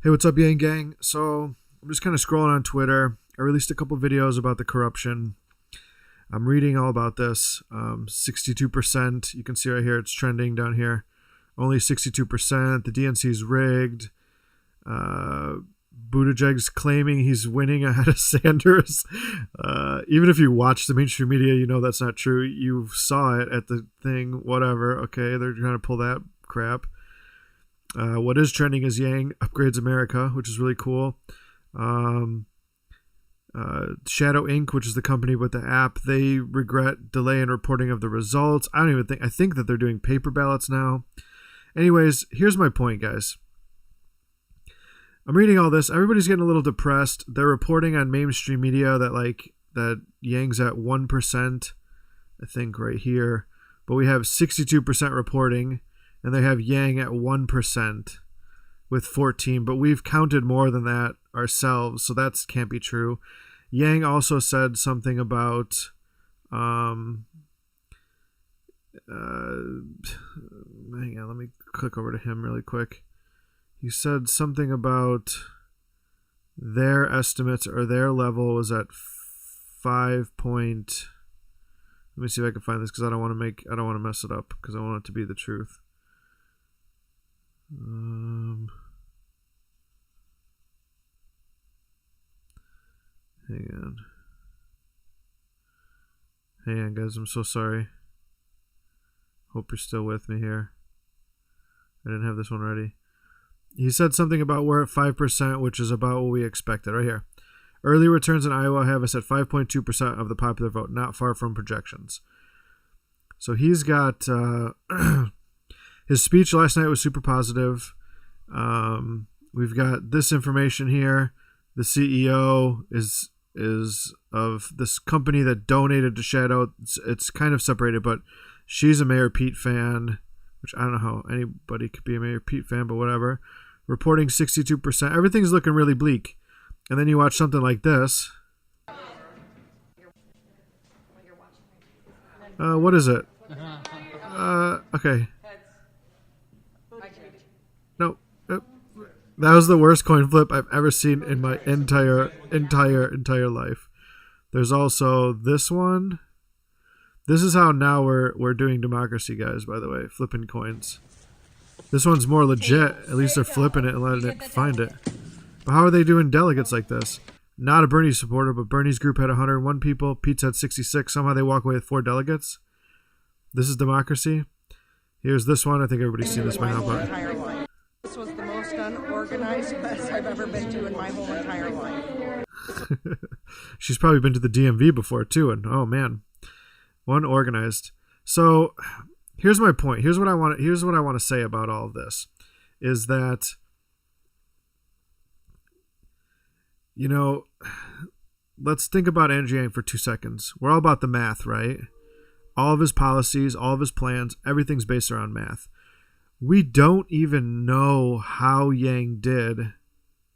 Hey, what's up, YangGang? So I'm just kind of scrolling on Twitter. I released a couple videos about the corruption. I'm reading all about this. 62%. You can see right here, it's trending down here. Only 62%. The DNC's rigged. Buttigieg's claiming he's winning ahead of Sanders. Even if you watch the mainstream media, you know that's not true. You saw it at the thing, whatever. Okay, they're trying to pull that crap. What is trending is Yang upgrades America, which is really cool. Shadow Inc., which is the company with the app, they regret delay in reporting of the results. I think that they're doing paper ballots now. Anyways, here's my point, guys. I'm reading all this. Everybody's getting a little depressed. They're reporting on mainstream media that Yang's at 1%, I think right here. But we have 62% reporting, and they have Yang at 1% with 14. But we've counted more than that ourselves, so that can't be true. Yang also said something about hang on, let me click over to him really quick. He said something about their estimates or their level was at 5 point. Let me see if I can find this because I don't want to mess it up because I want it to be the truth. Hang on, guys. I'm so sorry. Hope you're still with me here. I didn't have this one ready. He said something about we're at 5%, which is about what we expected. Right here. Early returns in Iowa have us at 5.2% of the popular vote, not far from projections. So he's got... his speech last night was super positive. We've got this information here. The CEO is of this company that donated to Shadow. It's kind of separated, but she's a Mayor Pete fan, which I don't know how anybody could be a Mayor Pete fan, but whatever. Reporting 62%. Everything's looking really bleak. And then you watch something like this. What is it? Okay. No. That was the worst coin flip I've ever seen in my entire life. There's also this one. This is how now we're doing democracy, guys, by the way. Flipping coins. This one's more legit. At least they're flipping it and letting it find it. But how are they doing delegates like this? Not a Bernie supporter, but Bernie's group had 101 people. Pete's had 66. Somehow they walk away with 4 delegates. This is democracy. Here's this one. I think everybody's seen this by now. But this was the most unorganized mess I've ever been to in my whole entire life. She's probably been to the DMV before, too. And, oh, man. Unorganized. So here's my point. Here's what I want to say about all of this is that, you know, let's think about Andrew Yang for 2 seconds. We're all about the math, right? All of his policies, all of his plans, everything's based around math. We don't even know how Yang did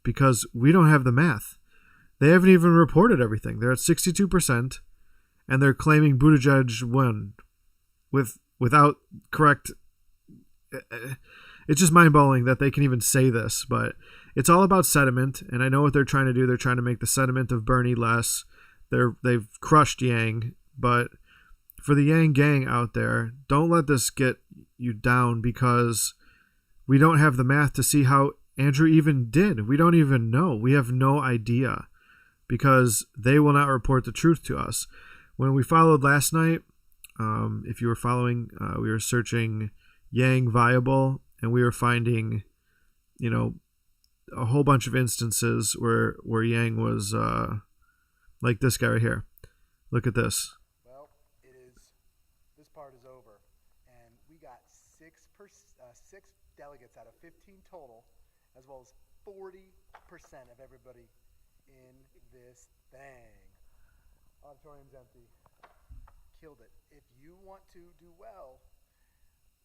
because we don't have the math. They haven't even reported everything. They're at 62%. And they're claiming Buttigieg won without correct. It's just mind-blowing that they can even say this, but it's all about sentiment. And I know what they're trying to do. They're trying to make the sentiment of Bernie less. They've crushed Yang, but for the YangGang out there, don't let this get you down because we don't have the math to see how Andrew even did. We don't even know. We have no idea because they will not report the truth to us. When we followed last night, if you were following, we were searching Yang viable, and we were finding, you know, a whole bunch of instances where Yang was like this guy right here. Look at this. Well, this part is over, and we got 6 delegates out of 15 total, as well as 40% of everybody in this thing. Auditorium's empty. Killed it. If you want to do well,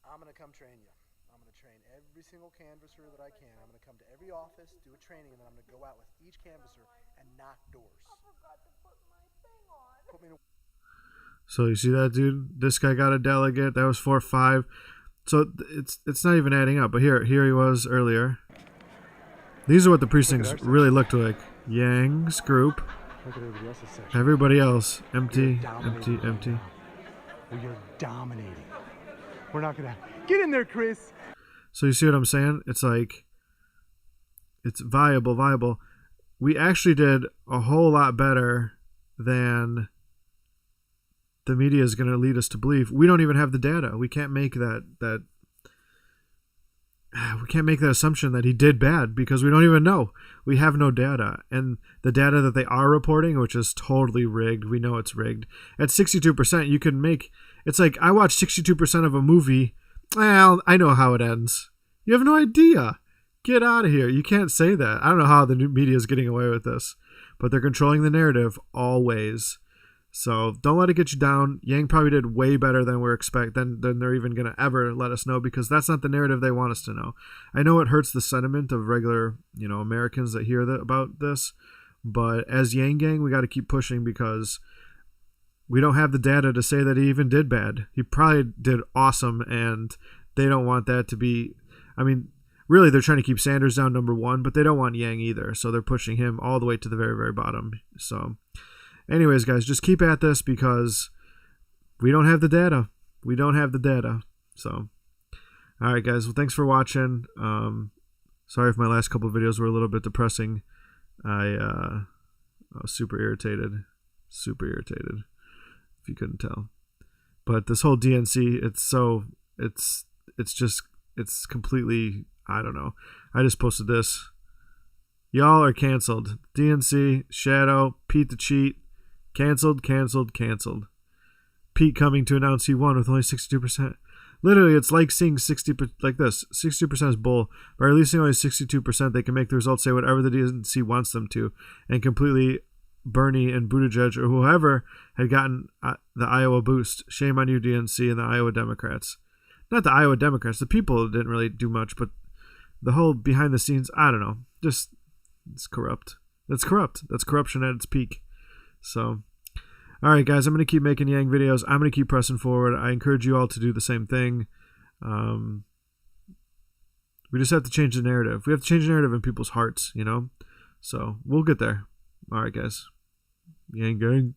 I'm going to come train you. I'm going to train every single canvasser that I can. I'm going to come to every office, do a training, and then I'm going to go out with each canvasser and knock doors. I forgot to put my thing on. Put me in a... So you see that, dude? This guy got a delegate. That was 4-5. So it's not even adding up. But here he was earlier. These are what the precincts really looked like. Yang's group. Look at everybody else's section. Everybody else. Empty, We're empty, dominating empty. right now. We are dominating. We're not gonna get in there, Chris. So you see what I'm saying? It's like, it's viable. We actually did a whole lot better than the media is going to lead us to believe. We don't even have the data. We can't make that we can't make that assumption that he did bad because we don't even know. We have no data. And the data that they are reporting, which is totally rigged, we know it's rigged. At 62%, you can make, it's like I watched 62% of a movie. Well, I know how it ends. You have no idea. Get out of here. You can't say that. I don't know how the new media is getting away with this, but they're controlling the narrative always. So don't let it get you down. Yang probably did way better than we're than they're even going to ever let us know, because that's not the narrative they want us to know. I know it hurts the sentiment of regular, Americans that hear about this, but as YangGang, we got to keep pushing because we don't have the data to say that he even did bad. He probably did awesome, and they don't want that to be. I mean, really, they're trying to keep Sanders down number one, but they don't want Yang either, so they're pushing him all the way to the very, very bottom. So anyways, guys, just keep at this because we don't have the data. We don't have the data. So, all right, guys. Well, thanks for watching. Sorry if my last couple of videos were a little bit depressing. I was super irritated, if you couldn't tell. But this whole DNC, it's completely, I don't know. I just posted this. Y'all are canceled. DNC, Shadow, Pete the Cheat. Canceled. Pete coming to announce he won with only 62%. Literally, it's like seeing 60% like this. 62% is bull. By releasing only 62%, they can make the results say whatever the DNC wants them to, and completely Bernie and Buttigieg or whoever had gotten the Iowa boost. Shame on you, DNC, and the Iowa Democrats. Not the Iowa Democrats. The people didn't really do much, but the whole behind the scenes, I don't know. Just, it's corrupt. That's corrupt. That's corruption at its peak. So, all right, guys, I'm going to keep making Yang videos. I'm going to keep pressing forward. I encourage you all to do the same thing. We just have to change the narrative. We have to change the narrative in people's hearts, So we'll get there. All right, guys. Yang gang.